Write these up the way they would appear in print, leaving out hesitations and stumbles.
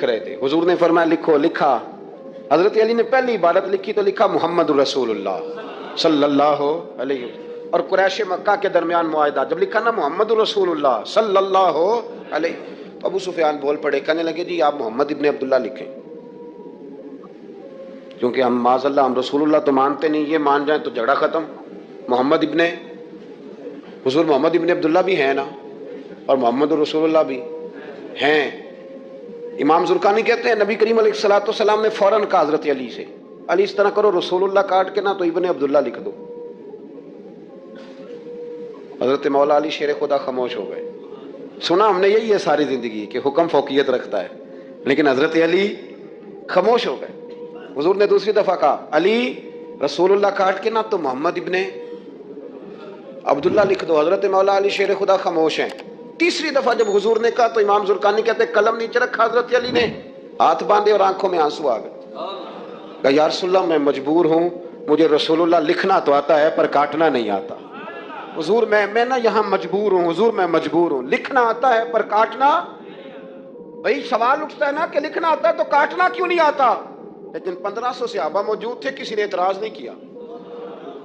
لکھ رہے تھے. حضور نے فرمایا لکھو. لکھا. حضرت علی نے پہلی عبارت لکھی تو لکھا محمد رسول اللہ صلی اللہ علیہ وسلم. اور قریش مکہ کے درمیان معاہدہ. جب لکھا نا محمد رسول اللہ صلی اللہ علیہ، تو ابو سفیان بول پڑے، کہنے لگے جی آپ محمد ابن عبداللہ لکھیں، کیونکہ ہم معاذ اللہ ہم رسول اللہ تو مانتے نہیں، یہ مان جائیں تو جھگڑا ختم. محمد ابن حضور محمد ابن عبداللہ بھی ہیں نا، اور محمد رسول اللہ بھی ہیں. امام زرقانی کہتے ہیں نبی کریم علیہ الصلوۃ والسلام نے فوراً کہا حضرت علی سے، علی اس طرح کرو رسول اللہ کاٹ کے نا تو ابن عبداللہ لکھ دو. حضرت مولا علی شیر خدا خاموش ہو گئے. سنا ہم نے یہی ہے ساری زندگی کہ حکم فوقیت رکھتا ہے، لیکن حضرت علی خاموش ہو گئے. حضور نے دوسری دفعہ کہا علی رسول اللہ کاٹ کے نا تو محمد ابن عبداللہ لکھ دو. حضرت مولا علی شیر خدا خاموش ہیں. تیسری دفعہ جب حضور نے کہا تو امام زرقانی کہتے ہیں قلم نیچے رکھا حضرت علی نے، ہاتھ باندھے اور آنکھوں میں آنسو آ گئے. کہا یا رسول اللہ میں مجبور ہوں، مجھے رسول اللہ لکھنا تو آتا ہے پر کاٹنا نہیں آتا. حضور میں نا یہاں مجبور ہوں، حضور میں مجبور ہوں، لکھنا آتا ہے پر کاٹنا. بھائی سوال اٹھتا ہے نا کہ لکھنا آتا ہے تو کاٹنا کیوں نہیں آتا؟ لیکن 1500 صحابہ موجود تھے، کسی نے اعتراض نہیں کیا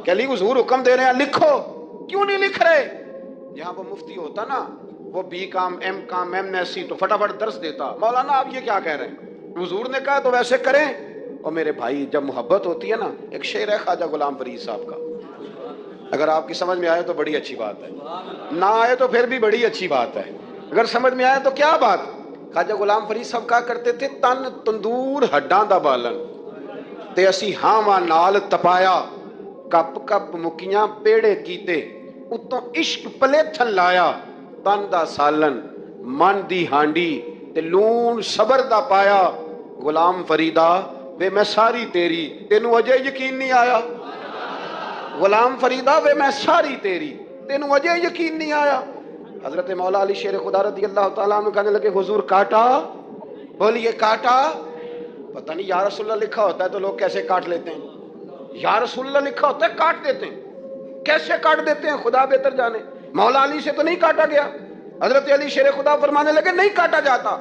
کہ علی حضور حکم دے رہے ہیں لکھو، کیوں نہیں لکھ رہے؟ یہاں وہ مفتی ہوتا نا، وہ B com M com M S C, تو فٹافٹ درس دیتا. مولانا آپ یہ کیا کہہ رہے ہیں؟ حضور نے کہا تو ویسے کریں. اور میرے بھائی جب محبت ہوتی ہے نا، ایک شعر ہے خواجہ غلام فرید صاحب کا، اگر آپ کی سمجھ میں آئے تو بڑی اچھی بات ہے، نہ آئے تو پھر بھی بڑی اچھی بات ہے. اگر سمجھ میں آئے تو کیا بات. خواجہ غلام فرید صاحب کہا کرتے تھے تن تندور ہڈاں دا بالن تے اسی ہاواں نال تپایا، کپ کپ مکیاں پیڑے کیتے اتوں عشق پلیتھن لایا، تن دا سالن من دی ہانڈی تے لون صبر دا پایا. غلام فریدا وے میں ساری تیری، تینوں اجے یقین نہیں آیا. غلام فریدا وے میں ساری تیری، تینوں اجے یقین نہیں آیا. حضرت مولا علی شیر خدا رضی اللہ تعالیٰ عنہ کہنے لگے حضور کاٹا؟ بولیے کاٹا؟ پتہ نہیں یا رسول اللہ لکھا ہوتا ہے تو لوگ کیسے کاٹ لیتے ہیں. یا رسول اللہ لکھا ہوتا ہے کاٹ دیتے ہیں. کیسے کاٹ دیتے ہیں خدا بہتر جانے. مولا علی سے تو نہیں کاٹا گیا. حضرت علی شیر خدا فرمانے لگے نہیں کاٹا جاتا.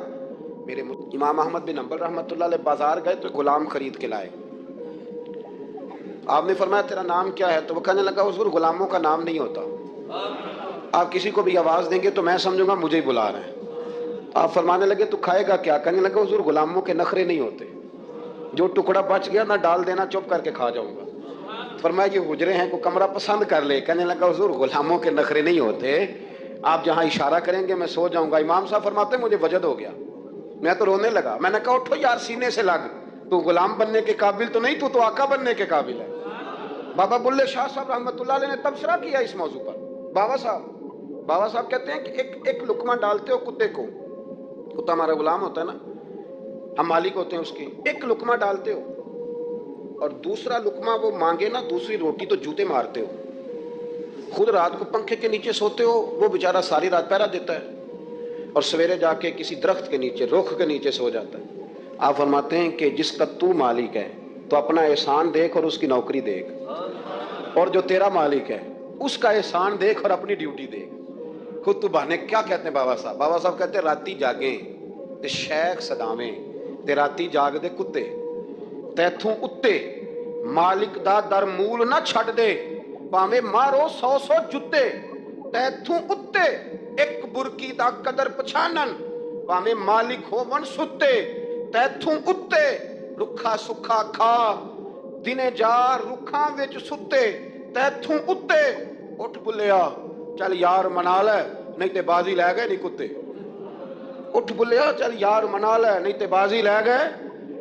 میرے امام احمد بن حنبل رحمۃ اللہ علیہ بازار گئے تو غلام خرید کے لائے. آپ نے فرمایا تیرا نام کیا ہے؟ تو وہ کہنے لگا حضور غلاموں کا نام نہیں ہوتا، آپ کسی کو بھی آواز دیں گے تو میں سمجھوں گا مجھے ہی بلا رہے ہیں. آپ فرمانے لگے تو کھائے گا کیا؟ کہنے لگا حضور غلاموں کے نخرے نہیں ہوتے، جو ٹکڑا بچ گیا نہ ڈال دینا، چپ کر کے کھا جاؤں گا. فرمایا یہ حجرے ہیں کو کمرہ پسند کر لے. کہنے لگا حضور غلاموں کے نخرے نہیں ہوتے، آپ جہاں اشارہ کریں گے میں سو جاؤں گا. امام صاحب فرماتے ہیں مجھے وجد ہو گیا، میں تو رونے لگا. میں نے کہا اٹھو یار سینے سے لگ، تو غلام بننے کے قابل تو نہیں، تو آقا بننے کے قابل ہے. بابا بلے شاہ صاحب رحمۃ اللہ علیہ نے تبصرہ کیا اس موضوع پر. بابا صاحب کہتے ہیں کہ ایک لقمہ ڈالتے ہو کتے کو، کتا ہمارا غلام ہوتا ہے نا، ہم مالک ہوتے ہیں اس کے. ایک لقمہ ڈالتے ہو اور دوسرا لقمہ وہ مانگے نا دوسری روٹی تو جوتے مارتے ہو. خود رات کو پنکھے کے نیچے سوتے ہو، وہ بیچارہ ساری رات پہرا دیتا ہے اور سویرے جا کے کسی درخت کے نیچے رخ کے نیچے سو جاتا ہے. آپ فرماتے ہیں کہ جس کا تو مالک ہے تو اپنا احسان دیکھ اور اس کی نوکری دیکھ، اور جو تیرا مالک ہے اس کا احسان دیکھ اور اپنی ڈیوٹی دیکھ. خود تو بہانے کیا کہتے ہیں بابا صاحب کہتے ہیں راتی جاگیں تے شیخ صداویں تے راتی جاگ دے کتے، تیتھوں اتے مالک دا در مول نہ چھڑ دے، پاویں مارو 100 جتے. تیتھوں اتے ایک برکی دا قدر پچھانن، پاویں مالک ہو ون ستے. تیتھوں اتے رکھا سکھا کھا دنے جار رکھاں وچ ستے. تیتھوں اتے اٹھ بلیا چل یار منا لے نہیں تے بازی لے گئے نہیں کتے. اٹھ بلیا چل یار منا لے نہیں تے بازی لے گئے.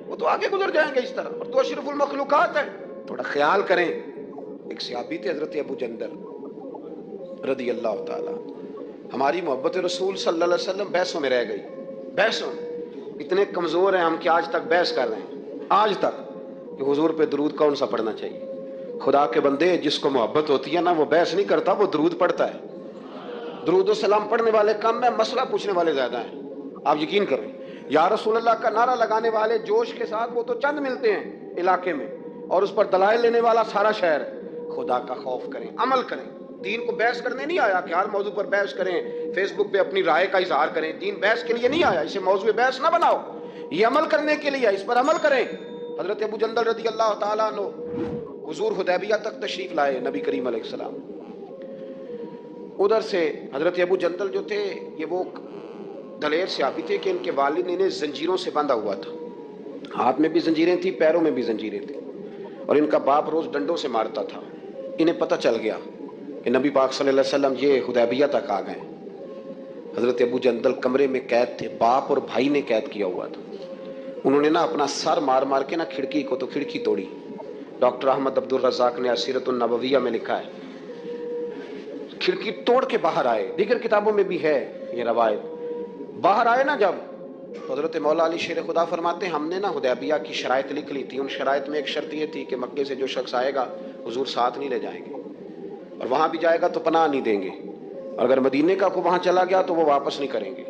وہ تو آگے گزر جائیں گے اس طرح، اور تو اشرف المخلوقات ہے. تھوڑا خیال کریں. ایک صحابی تھے حضرت ابو جندل رضی اللہ تعالیٰ. ہماری محبت رسول صلی اللہ علیہ وسلم بحثوں میں رہ گئی. بحثوں اتنے کمزور ہیں ہم کہ آج تک بحث کر رہے ہیں، آج تک کہ حضور پہ درود کون سا پڑھنا چاہیے. خدا کے بندے جس کو محبت ہوتی ہے نا وہ بحث نہیں کرتا، وہ درود پڑھتا ہے. درود و سلام پڑھنے والے کم ہیں، مسئلہ پوچھنے والے زیادہ ہیں. آپ یقین کریں یا رسول اللہ کا نعرہ لگانے والے جوش کے ساتھ وہ تو چند ملتے ہیں علاقے میں، اور اس پر دلائل لینے والا سارا شہر ہے. خدا کا خوف کریں، عمل کریں. دین کو بحث کرنے نہیں آیا کہ ہر موضوع پر بحث کریں، فیس بک پہ اپنی رائے کا اظہار کریں. دین بحث کے لیے نہیں آیا، اسے موضوع بحث نہ بناؤ. یہ عمل کرنے کے لیے، اس پر عمل کریں۔ حضرت ابو جندل رضی اللہ تعالیٰ عنہ حضور حدیبیہ تک تشریف لائے نبی کریم علیہ السلام۔ ادھر سے حضرت ابو جندل جو تھے یہ وہ دلیر صحابی تھے کہ ان کے والد نے انہیں زنجیروں سے باندھا ہوا تھا، ہاتھ میں بھی زنجیریں تھیں، پیروں میں بھی زنجیریں تھیں، اور ان کا باپ روز ڈنڈوں سے مارتا تھا۔ انہیں پتہ چل گیا کہ نبی پاک صلی اللہ علیہ وسلم یہ حدیبیہ تک آ گئے۔ حضرت ابو جندل کمرے میں قید تھے، باپ اور بھائی نے قید کیا ہوا تھا۔ انہوں نے نا اپنا سر مار مار کے نا کھڑکی کو تو کھڑکی توڑی۔ ڈاکٹر احمد عبد الرزاق نے سیرت النبویہ میں لکھا ہے کھڑکی توڑ کے باہر آئے، دیگر کتابوں میں بھی ہے یہ روایت۔ باہر آئے نا جب تو حضرت مولا علی شیر خدا فرماتے ہیں ہم نے نا حدیبیہ کی شرائط لکھ لی تھی، ان شرائط میں ایک شرط یہ تھی کہ مکے سے جو شخص آئے گا حضور ساتھ نہیں لے جائیں گے، اور وہاں بھی جائے گا تو پناہ نہیں دیں گے، اور اگر مدینے کا کو وہاں چلا گیا تو وہ واپس نہیں کریں گے۔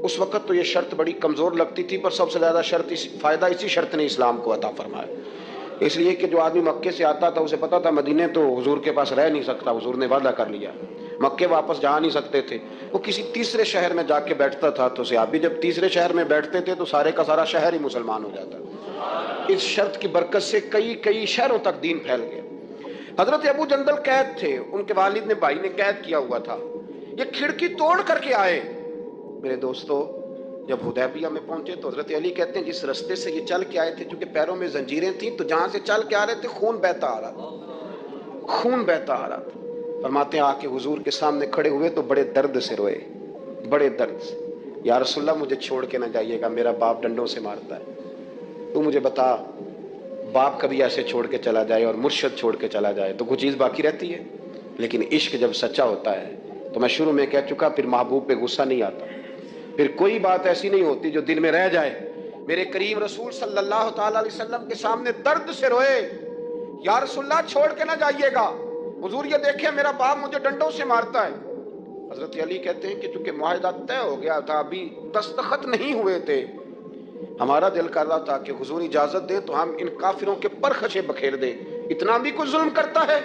اس وقت تو یہ شرط بڑی کمزور لگتی تھی، پر سب سے زیادہ فائدہ اسی شرط نے اسلام کو عطا فرمایا، اس لیے کہ جو آدمی مکے سے آتا تھا اسے پتا تھا مدینے تو حضور کے پاس رہ نہیں سکتا، حضور نے وعدہ کر لیا، مکے واپس جا نہیں سکتے تھے، وہ کسی تیسرے شہر میں جا کے بیٹھتا تھا، تو صحابی جب تیسرے شہر میں بیٹھتے تھے تو سارے کا سارا شہر ہی مسلمان ہو جاتا۔ اس شرط کی برکت سے کئی شہروں تک دین پھیل گیا۔ حضرت ابو جندل قید تھے، ان کے والد نے بھائی نے قید کیا ہوا تھا، یہ کھڑکی توڑ کر کے آئے۔ میرے دوستو جب حدیبیہ میں پہنچے تو حضرت علی کہتے ہیں جس رستے سے یہ چل کے آئے تھے، چونکہ پیروں میں زنجیریں تھیں تو جہاں سے چل کے آ رہے تھے خون بہتا آ رہا تھا، خون بہتا آ رہا تھا۔ فرماتے ہیں آ کے حضور کے سامنے کھڑے ہوئے تو بڑے درد سے روئے، بڑے درد سے، یا رسول اللہ مجھے چھوڑ کے نہ جائیے گا، میرا باپ ڈنڈوں سے مارتا ہے، تو مجھے بتا باپ کبھی ایسے چھوڑ کے چلا جائے اور مرشد چھوڑ کے چلا جائے تو کچھ چیز باقی رہتی ہے، لیکن عشق جب سچا ہوتا ہے تو میں شروع میں کہہ چکا پھر محبوب پہ غصہ نہیں آتا، پھر کوئی بات ایسی نہیں ہوتی جو دل میں رہ جائے۔ میرے کریم رسول صلی اللہ تعالی علیہ وسلم کے سامنے درد سے روئے، یا رسول اللہ چھوڑ کے نہ جائیے گا، حضور یہ دیکھیں میرا باپ مجھے ڈنڈوں سے مارتا ہے۔ حضرت علی کہتے ہیں کہ چونکہ معاہدہ طے ہو گیا تھا، ابھی دستخط نہیں ہوئے تھے، ہمارا دل کر رہا تھا کہ حضور اجازت دیں تو ہم ان کافروں کے پرخچے بکھیر دیں، اتنا بھی کوئی ظلم کرتا ہے۔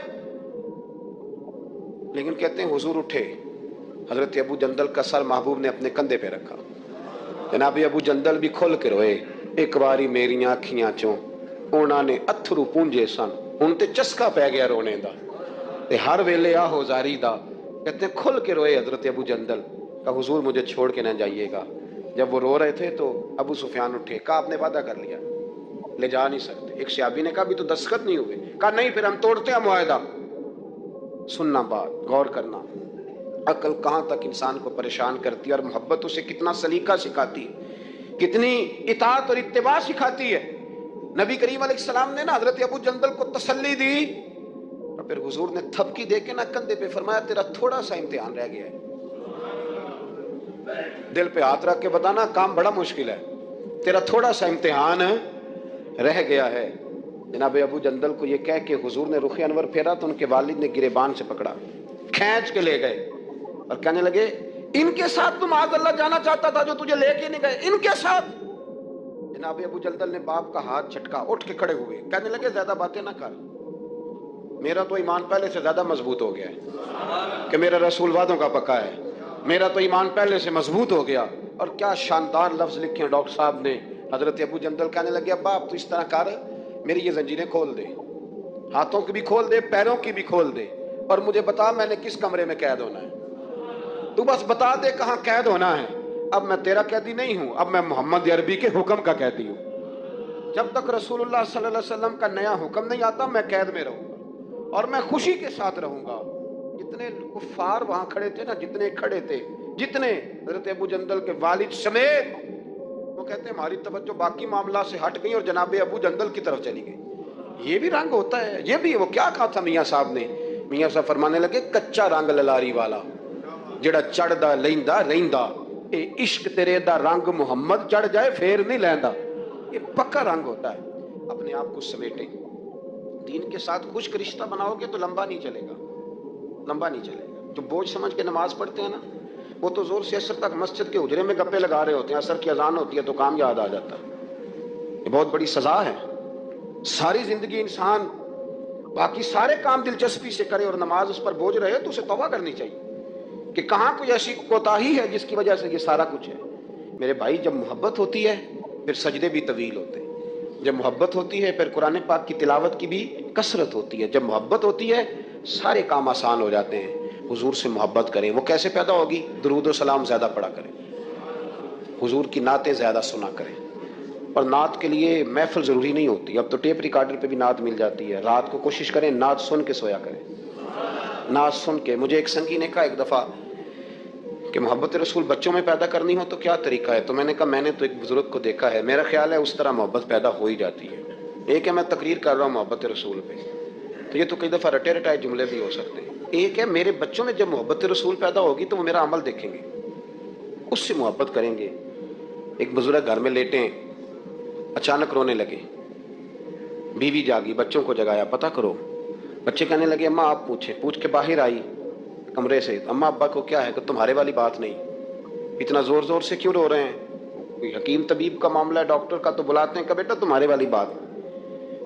لیکن کہتے ہیں حضور اٹھے، حضرت ابو جندل کا سر محبوب نے اپنے کندھے پہ رکھا، جناب ابو جندل بھی کھل کے روئے، ایک باری میریاں اکھیاں چوں انہاں نے اتھرو پونجے سن، ہن تے چسکا پہ گیا رونے دا تے ہر ویلے آہو زاری دا۔ کہتے ہیں کھل کے روئے حضرت ابو جندل کہ حضور مجھے چھوڑ کے نہ جائیے گا۔ جب وہ رو رہے تھے تو ابو سفیان اٹھے، کہا آپ نے وعدہ کر لیا لے جا نہیں سکتے۔ ایک صحابی نے کہا بھی تو دستخط نہیں ہوئے، کہا نہیں پھر ہم توڑتے ہیں معاہدہ۔ سننا بات، غور کرنا، عقل کہاں تک انسان کو پریشان کرتی ہے اور محبت اسے کتنا سلیقہ سکھاتی ہے، کتنی اطاعت اور اتباع سکھاتی ہے۔ نبی کریم علیہ السلام نے نا حضرت ابو جندل کو تسلی دی، اور پھر حضور نے تھپکی دے کے نا کندھے پہ فرمایا تیرا تھوڑا سا امتحان رہ گیا ہے۔ دل پہ ہاتھ رکھ کے بتانا کام بڑا مشکل ہے، تیرا تھوڑا سا امتحان رہ گیا ہے۔ جناب ابو جندل کو یہ کہہ کے حضور نے رخ انور پھیرا تو ان کے والد نے گریبان سے پکڑا، کھینچ کے لے گئے اور کہنے لگے ان کے ساتھ تم معاذ اللہ جانا چاہتا تھا جو تجھے لے کے نہیں گئے، ان کے ساتھ۔ جناب ابو جندل نے باپ کا ہاتھ جھٹکا، اٹھ کے کھڑے ہوئے، کہنے لگے زیادہ باتیں نہ کر، میرا تو ایمان پہلے سے زیادہ مضبوط ہو گیا ہے کہ میرا رسول وعدوں کا پکا ہے، میرا تو ایمان پہلے سے مضبوط ہو گیا۔ اور کیا شاندار لفظ لکھے ہیں ڈاکٹر صاحب نے۔ حضرت ابو جندل کہنے لگے ابا آپ تو اس طرح کر، میری یہ زنجیریں کھول دے، ہاتھوں کی بھی کھول دے، پیروں کی بھی کھول دے، اور مجھے بتا میں نے کس کمرے میں قید ہونا ہے، تو بس بتا دے کہاں قید ہونا ہے۔ اب میں تیرا قیدی نہیں ہوں، اب میں محمد عربی کے حکم کا قیدی ہوں۔ جب تک رسول اللہ صلی اللہ علیہ وسلم کا نیا حکم نہیں آتا میں قید میں رہوں گا، اور میں خوشی کے ساتھ رہوں گا۔ جتنے کفار وہاں کھڑے تھے نا، جتنے کھڑے تھے، جتنے حضرت ابو جندل کے والد سمیت، وہ کہتے ہیں ہماری توجہ باقی معاملات سے ہٹ گئی اور جناب ابو جندل کی طرف چلی گئی۔ یہ بھی رنگ ہوتا ہے، یہ بھی وہ کیا کہا تھا میاں صاحب نے؟ میاں صاحب فرمانے لگے کچا رنگ للاری والا جڑا چڑھدا لیندا رہندا، اے عشق تیرے دا رنگ محمد چڑھ جائے پھر نہیں لیندا۔ یہ پکا رنگ ہوتا ہے۔ اپنے آپ کو سمیٹیں، دین کے ساتھ خشک رشتہ بناؤ گے تو لمبا نہیں چلے گا، لمبا نہیں چلے گا۔ جو بوجھ سمجھ کے نماز پڑھتے ہیں نا، وہ تو زور سے عصر تک مسجد کے حجرے میں گپے لگا رہے ہوتے ہیں، عصر کی اذان ہوتی ہے تو کام یاد آ جاتا ہے۔ یہ بہت بڑی سزا ہے۔ ساری زندگی انسان باقی سارے کام دلچسپی سے کرے اور نماز اس پر بوجھ رہے تو اسے توبہ کرنی چاہیے کہ کہاں کوئی ایسی کوتاہی ہے جس کی وجہ سے یہ سارا کچھ ہے۔ میرے بھائی جب محبت ہوتی ہے پھر سجدے بھی طویل ہوتے ہیں۔ جب محبت ہوتی ہے پھر قرآن پاک کی تلاوت کی بھی کثرت ہوتی ہے۔ جب محبت ہوتی ہے سارے کام آسان ہو جاتے ہیں۔ حضور سے محبت کریں، وہ کیسے پیدا ہوگی؟ درود و سلام زیادہ پڑھا کریں، حضور کی نعتیں زیادہ سنا کریں۔ اور نعت کے لیے محفل ضروری نہیں ہوتی، اب تو ٹیپ ریکارڈر پہ بھی نعت مل جاتی ہے۔ رات کو کوشش کریں نعت سن کے سویا کریں، نعت سن کے۔ مجھے ایک سنگی نے کہا ایک دفعہ کہ محبت رسول بچوں میں پیدا کرنی ہو تو کیا طریقہ ہے؟ تو میں نے کہا میں نے تو ایک بزرگ کو دیکھا ہے، میرا خیال ہے اس طرح محبت پیدا ہو ہی جاتی ہے۔ ایک ہے میں تقریر کر رہا ہوں محبت رسول پہ، تو یہ تو کئی دفعہ رٹے رٹائے جملے بھی ہو سکتے ہیں۔ ایک ہے میرے بچوں میں جب محبت رسول پیدا ہوگی تو وہ میرا عمل دیکھیں گے، اس سے محبت کریں گے۔ ایک بزرگ گھر میں لیٹے ہیں، اچانک رونے لگے، بیوی جاگی، بچوں کو جگایا، پتہ کرو۔ بچے کہنے لگے اماں آپ پوچھیں، پوچھ کے باہر آئی کمرے سے، اماں ابا کو کیا ہے؟ کہ تمہارے والی بات نہیں، اتنا زور زور سے کیوں رو رہے ہیں؟ کوئی حکیم طبیب کا معاملہ ہے، ڈاکٹر کا، تو بلاتے ہیں کہ بیٹا تمہارے والی بات۔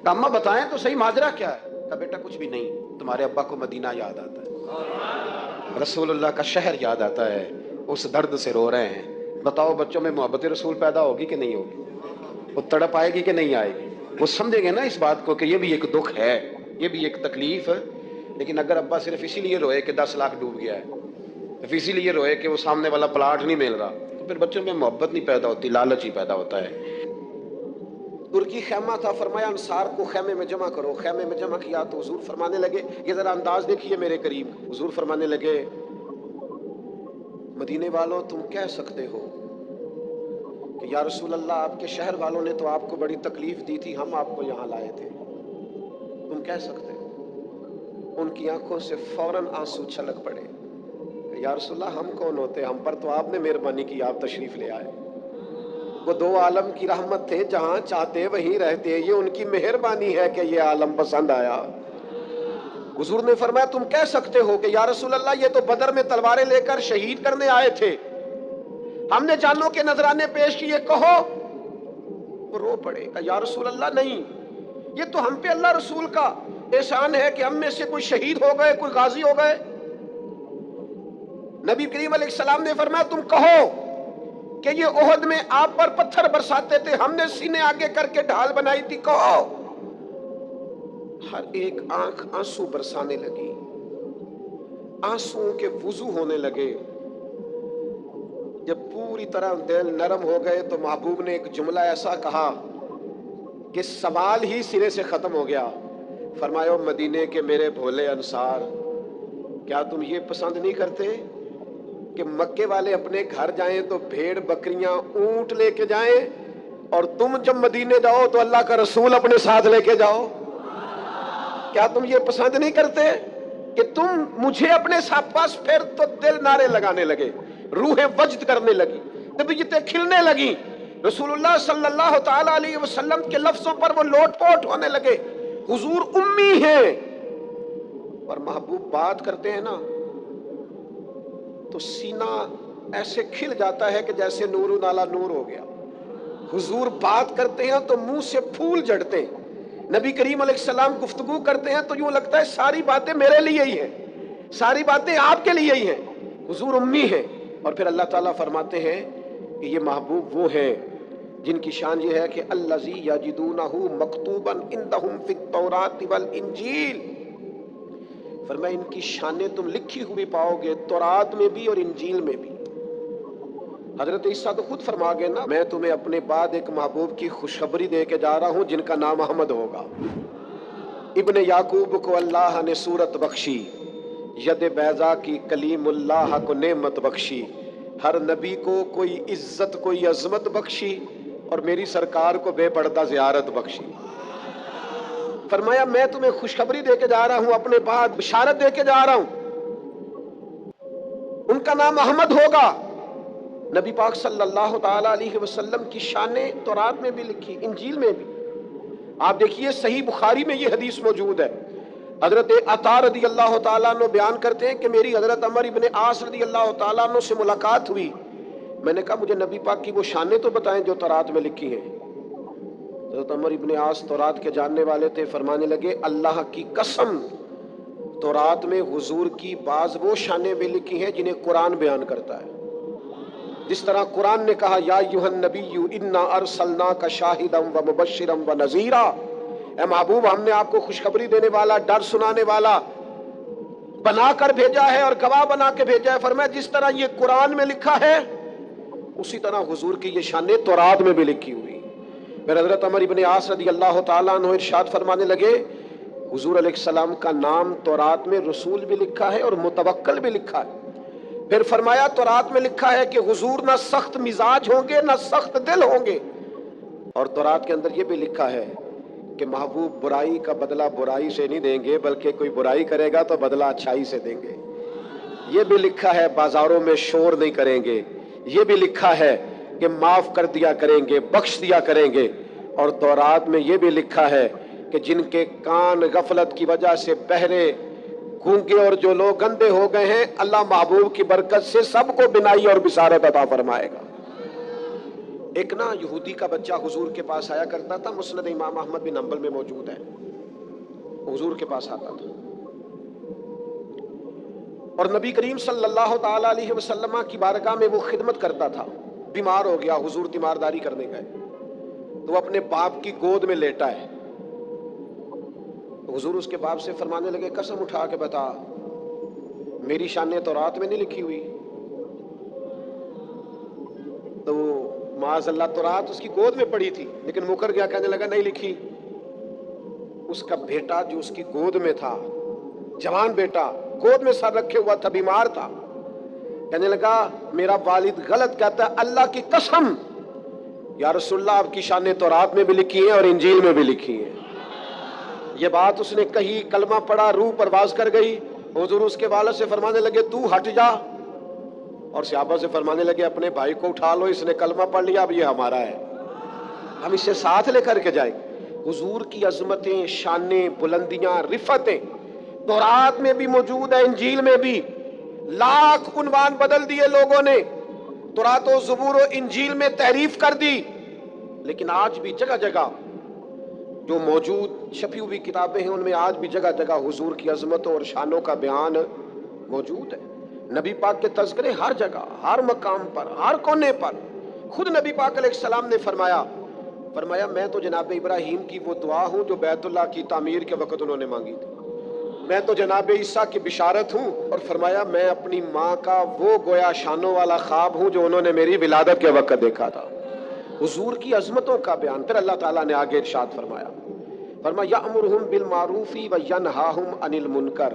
کہ اماں بتائیں تو صحیح ماجرا کیا ہے؟ کہ بیٹا کچھ بھی نہیں، تمہارے ابا کو مدینہ یاد آتا ہے، رسول اللہ کا شہر یاد آتا ہے، اس درد سے رو رہے ہیں۔ بتاؤ بچوں میں محبت رسول پیدا ہوگی کہ نہیں ہوگی؟ وہ تڑپ آئے گی کہ نہیں آئے گی؟ وہ سمجھیں گے نا اس بات کو کہ یہ بھی ایک دکھ ہے، یہ بھی ایک تکلیف ہے۔ لیکن اگر ابا صرف اسی لیے روئے کہ 10 لاکھ ڈوب گیا ہے، تو اسی لیے روئے کہ وہ سامنے والا پلاٹ نہیں مل رہا، تو پھر بچوں میں محبت نہیں پیدا ہوتی، لالچ ہی پیدا ہوتا ہے۔ ترکی خیمہ تھا، فرمایا انصار کو خیمے میں جمع کرو۔ خیمے میں جمع کیا تو حضور فرمانے لگے، یہ ذرا انداز دیکھیے میرے قریب، حضور فرمانے لگے مدینے والوں تم کہہ سکتے ہو کہ یا رسول اللہ آپ کے شہر والوں نے تو آپ کو بڑی تکلیف دی تھی، ہم آپ کو یہاں لائے تھے، تم کہہ سکتے ہو؟ ان کی آنکھوں سے فوراً آنسو چھلک پڑے کہ یا رسول اللہ ہم کون ہوتے، ہم پر تو آپ نے مہربانی کی، آپ تشریف لے آئے۔ وہ دو عالم کی رحمت تھے، جہاں چاہتے وہیں رہتے، یہ ان کی مہربانی ہے کہ یہ عالم پسند آیا۔ حضور نے فرمایا تم کہہ سکتے ہو کہ یا رسول اللہ یہ تو بدر میں تلواریں لے کر شہید کرنے آئے تھے، ہم نے جانوں کے نذرانے پیش کیے، کہو۔ وہ رو پڑے کہ یا رسول اللہ نہیں، یہ تو ہم پہ اللہ رسول کا احسان ہے کہ ہم میں سے کوئی شہید ہو گئے، کوئی غازی ہو گئے۔ نبی کریم علیہ السلام نے فرمایا تم کہو کہ یہ احد میں آپ پر پتھر برساتے تھے، ہم نے سینے آگے کر کے ڈھال بنائی تھی، کہو۔ ہر ایک آنکھ آنسو برسانے لگی، آنسو کے وضو ہونے لگے۔ جب پوری طرح دل نرم ہو گئے تو محبوب نے ایک جملہ ایسا کہا کہ سوال ہی سرے سے ختم ہو گیا۔ فرمایا مدینے کے میرے بھولے انصار، کیا تم یہ پسند نہیں کرتے کہ مکے والے اپنے گھر جائیں تو بھیڑ بکریاں اونٹ لے کے جائیں، اور تم جب مدینے جاؤ تو اللہ کا رسول اپنے ساتھ لے کے جاؤ؟ کیا تم یہ پسند نہیں کرتے کہ تم مجھے اپنے ساتھ پاس؟ پھر تو دل نعرے لگانے لگے، روح وجد کرنے لگی، طبیعتیں کھلنے لگی۔ رسول اللہ صلی اللہ تعالی علیہ وسلم کے لفظوں پر وہ لوٹ پوٹ ہونے لگے۔ حضور امی ہیں اور محبوب بات کرتے ہیں نا تو سینہ ایسے کھل جاتا ہے کہ جیسے نور نالا نور ہو گیا۔ حضور بات کرتے ہیں تو منہ سے پھول جھڑتے ہیں۔ نبی کریم علیہ السلام گفتگو کرتے ہیں تو یوں لگتا ہے ساری باتیں میرے لیے ہی ہیں، ساری باتیں آپ کے لیے ہی ہیں۔ حضور امی ہیں۔ اور پھر اللہ تعالیٰ فرماتے ہیں کہ یہ محبوب وہ ہیں جن کی شان یہ ہے کہ الذی یجدونہ مکتوبا عندہم فی التوراۃ والانجیل، فرمایا ان کی شانیں تم لکھی ہوئی پاؤ گے تورات میں بھی اور انجیل میں بھی۔ حضرت عیسیٰ تو خود فرما گئے نا، میں تمہیں اپنے بعد ایک محبوب کی خوشخبری دے کے جا رہا ہوں جن کا نام احمد ہوگا۔ ابن یعقوب کو اللہ نے صورت بخشی، ید بیضا کی کلیم اللہ کو نعمت بخشی، ہر نبی کو کوئی عزت کوئی عظمت بخشی، اور میری سرکار کو بے پردہ زیارت بخشی۔ فرمایا میں تمہیں خوشخبری دے کے جا رہا ہوں، اپنے بعد بشارت دے کے جا رہا ہوں، ان کا نام احمد ہوگا۔ نبی پاک صلی اللہ تعالی علیہ وسلم کی شانیں تورات میں بھی لکھی، انجیل میں بھی۔ آپ دیکھیے صحیح بخاری میں یہ حدیث موجود ہے۔ حضرت عطا رضی اللہ تعالیٰ عنہ بیان کرتے ہیں کہ میری حضرت عمر ابن عاص رضی اللہ تعالیٰ عنہ سے ملاقات ہوئی، میں نے کہا مجھے نبی پاک کی وہ شانیں تو بتائیں جو تورات میں لکھی ہیں۔ حضرت عمر ابن عاص تورات کے جاننے والے تھے، فرمانے لگے اللہ کی قسم تورات میں حضور کی بعض وہ شانیں بھی لکھی ہیں جنہیں قرآن بیان کرتا ہے۔ جس طرح قرآن نے کہا یا ایھا النبی انا ارسلناک شاہدا ومبشرا ونذیرا، اے محبوب ہم نے آپ کو خوشخبری دینے والا، ڈر سنانے والا بنا کر بھیجا ہے اور گواہ بنا کے بھیجا ہے۔ فرمایا جس طرح یہ قرآن میں لکھا ہے اسی طرح حضور کی یہ شان تورات میں بھی لکھی ہوئی۔ پھر حضرت عمر بن عاص رضی اللہ تعالیٰ عنہ ارشاد فرمانے لگے حضور علیہ السلام کا نام تورات میں رسول بھی لکھا ہے اور متوکل بھی لکھا ہے۔ پھر فرمایا تورات میں لکھا ہے کہ حضور نہ سخت مزاج ہوں گے نہ سخت دل ہوں گے، اور تورات کے اندر یہ بھی لکھا ہے کہ محبوب برائی کا بدلہ برائی سے نہیں دیں گے، بلکہ کوئی برائی کرے گا تو بدلہ اچھائی سے دیں گے۔ یہ بھی لکھا ہے بازاروں میں شور نہیں کریں گے، یہ بھی لکھا ہے کہ معاف کر دیا کریں گے، بخش دیا کریں گے، اور تورات میں یہ بھی لکھا ہے کہ جن کے کان غفلت کی وجہ سے بہرے، گونگے اور جو لوگ گندے ہو گئے ہیں، اللہ محبوب کی برکت سے سب کو بینائی اور بصارت عطا فرمائے گا۔ ایک نا یہودی کا بچہ حضور کے پاس آیا کرتا تھا، مسند امام احمد بن حنبل میں موجود ہے، حضور کے پاس آتا تھا اور نبی کریم صلی اللہ تعالی علیہ وسلم کی بارگاہ میں وہ خدمت کرتا تھا۔ بیمار ہو گیا، حضور تیمارداری کرنے گئے تو وہ اپنے باپ کی گود میں لیٹا ہے۔ حضور اس کے باپ سے فرمانے لگے قسم اٹھا کے بتا میری شان تورات میں نہیں لکھی ہوئی؟ تو معاذ اللہ تورات اس کی گود میں پڑی تھی، لیکن مکر گیا، کہنے لگا نہیں لکھی۔ اس کا بیٹا جو اس کی گود میں تھا، جوان بیٹا گود میں سر رکھے ہوا تھا، بیمار تھا، کہنے لگا میرا والد غلط کہتا ہے، اللہ کی قسم یا رسول اللہ آپ کی شان تورات میں بھی لکھی ہے اور انجیل میں بھی لکھی ہے۔ یہ بات اس نے کہی، کلمہ پڑھا، روح پرواز کر گئی۔ حضور اس کے والد سے فرمانے لگے تو ہٹ جا، اور صحابہ سے فرمانے لگے اپنے بھائی کو اٹھا لو، اس نے کلمہ پڑھ لیا، اب یہ ہمارا ہے، ہم اسے ساتھ لے کر کے جائیں۔ حضور کی عظمتیں، شانیں، بلندیاں، رفتیں تورات میں بھی موجود ہے، انجیل میں بھی۔ لاکھ عنوان بدل دیے لوگوں نے، تورات و زبور و انجیل میں تحریف کر دی، لیکن آج بھی جگہ جگہ جو موجود چھپی ہوئی کتابیں ہیں ان میں آج بھی جگہ جگہ حضور کی عظمتوں اور شانوں کا بیان موجود ہے۔ نبی پاک کے تذکرے ہر جگہ، ہر مقام پر، ہر کونے پر۔ خود نبی پاک علیہ السلام نے فرمایا میں تو جناب ابراہیم کی وہ دعا ہوں جو بیت اللہ کی تعمیر کے وقت انہوں نے مانگی تھی، میں تو جناب عیسیٰ کی بشارت ہوں، اور فرمایا میں اپنی ماں کا وہ گویا شانوں والا خواب ہوں جو انہوں نے میری ولادت کے وقت دیکھا تھا۔ حضور کی عظمتوں کا بیان۔ پھر اللہ تعالیٰ نے آگے ارشاد فرمایا یَأْمُرُهُمْ بِالْمَعْرُوفِ وَيَنْهَاهُمْ عَنِ الْمُنْکَرِ،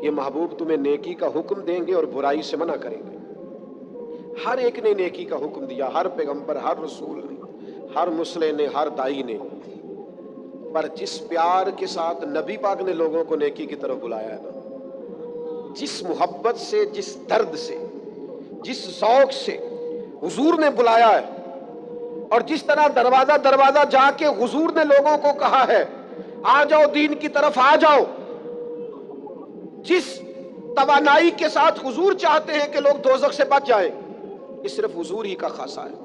یہ محبوب تمہیں نیکی کا حکم دیں گے اور برائی سے منع کریں گے۔ ہر ایک نے نیکی کا حکم دیا، ہر پیغمبر، ہر رسول نے، ہر مصلح نے، ہر دائی نے، پر جس پیار کے ساتھ نبی پاک نے لوگوں کو نیکی کی طرف بلایا ہے نا، جس محبت سے، جس درد سے، جس ذوق سے حضور نے بلایا ہے، اور جس طرح دروازہ دروازہ جا کے حضور نے لوگوں کو کہا ہے آ جاؤ دین کی طرف آ جاؤ، جس توانائی کے ساتھ حضور چاہتے ہیں کہ لوگ دوزخ سے بچ جائیں، یہ صرف حضور ہی کا خاصہ ہے۔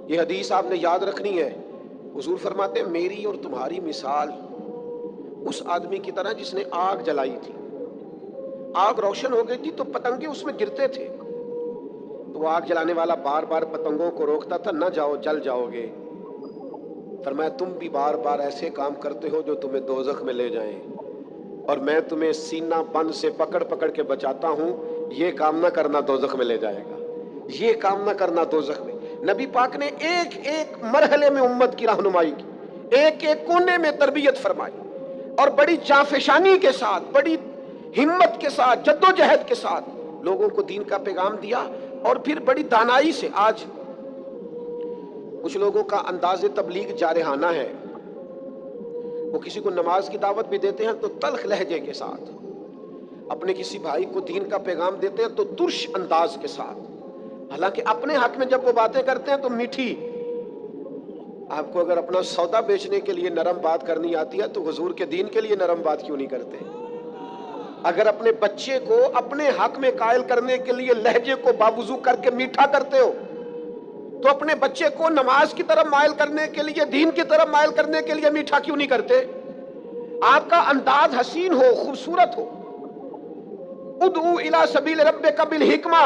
یہ حدیث آپ نے یاد رکھنی ہے۔ حضور فرماتے ہیں میری اور تمہاری مثال اس آدمی کی طرح جس نے آگ جلائی تھی، آگ روشن ہو گئی تھی تو پتنگے اس میں گرتے تھے، تو وہ آگ جلانے والا بار بار پتنگوں کو روکتا تھا نہ جاؤ جل جاؤ گے۔ فرمایا تم بھی بار بار ایسے کام کرتے ہو جو تمہیں دوزخ میں لے جائیں، اور میں تمہیں سینہ بند سے پکڑ پکڑ کے بچاتا ہوں، یہ کام نہ کرنا دوزخ میں لے جائے گا، یہ کام نہ کرنا دوزخ میں۔ نبی پاک نے ایک ایک مرحلے میں امت کی رہنمائی کی، ایک ایک کونے میں تربیت فرمائی، اور بڑی جانفشانی کے ساتھ، بڑی ہمت کے ساتھ، جدوجہد کے ساتھ لوگوں کو دین کا پیغام دیا، اور پھر بڑی دانائی سے۔ آج کچھ لوگوں کا انداز تبلیغ جارحانہ ہے، وہ کسی کو نماز کی دعوت بھی دیتے ہیں تو تلخ لہجے کے ساتھ، اپنے کسی بھائی کو دین کا پیغام دیتے ہیں تو ترش انداز کے ساتھ، حالانکہ اپنے حق میں جب وہ باتیں کرتے ہیں تو میٹھی۔ آپ کو اگر اپنا سودا بیچنے کے لیے نرم بات کرنی آتی ہے تو حضور کے دین کے لیے نرم بات کیوں نہیں کرتے؟ اگر اپنے بچے کو اپنے حق میں قائل کرنے کے لیے لہجے کو باوضو کر کے میٹھا کرتے ہو تو اپنے بچے کو نماز کی طرف مائل کرنے کے لیے، دین کی طرف مائل کرنے کے لیے میٹھا کیوں نہیں کرتے؟ آپ کا انداز حسین ہو، خوبصورت ہو۔ ادعو الی سبیل ربک بالحکمہ،